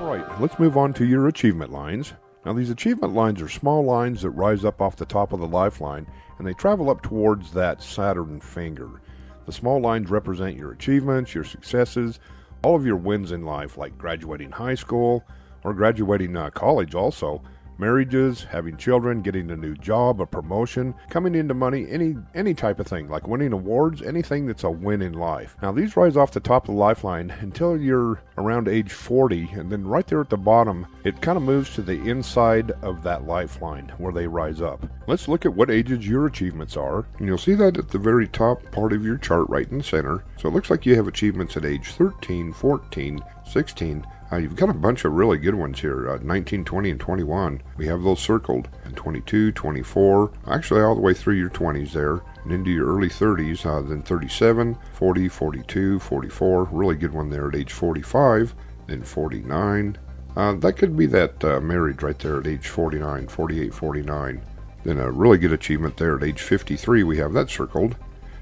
Alright, let's move on to your achievement lines. Now these achievement lines are small lines that rise up off the top of the lifeline, and they travel up towards that Saturn finger. The small lines represent your achievements, your successes, all of your wins in life, like graduating high school, or graduating college also, marriages, having children, getting a new job, a promotion, coming into money, any type of thing, like winning awards, anything that's a win in life. Now these rise off the top of the lifeline until you're around age 40, and then right there at the bottom, it kind of moves to the inside of that lifeline where they rise up. Let's look at what ages your achievements are, and you'll see that at the very top part of your chart right in the center. So it looks like you have achievements at age 13, 14, 16, you've got a bunch of really good ones here, 19, 20, and 21. We have those circled. And 22, 24, actually all the way through your 20s there, and into your early 30s, then 37, 40, 42, 44, really good one there at age 45, then 49. That could be that marriage right there at age 49, 48, 49. Then a really good achievement there at age 53, we have that circled.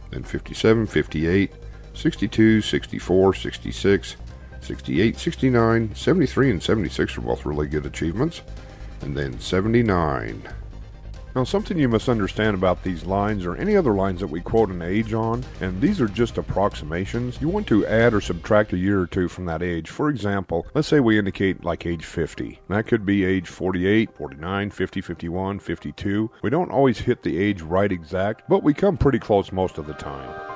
Then 57, 58, 62, 64, 66, 68, 69, 73, and 76 are both really good achievements. And then 79. Now something you must understand about these lines or any other lines that we quote an age on, and these are just approximations, you want to add or subtract a year or two from that age. For example, let's say we indicate like age 50. That could be age 48, 49, 50, 51, 52. We don't always hit the age right exact, but we come pretty close most of the time.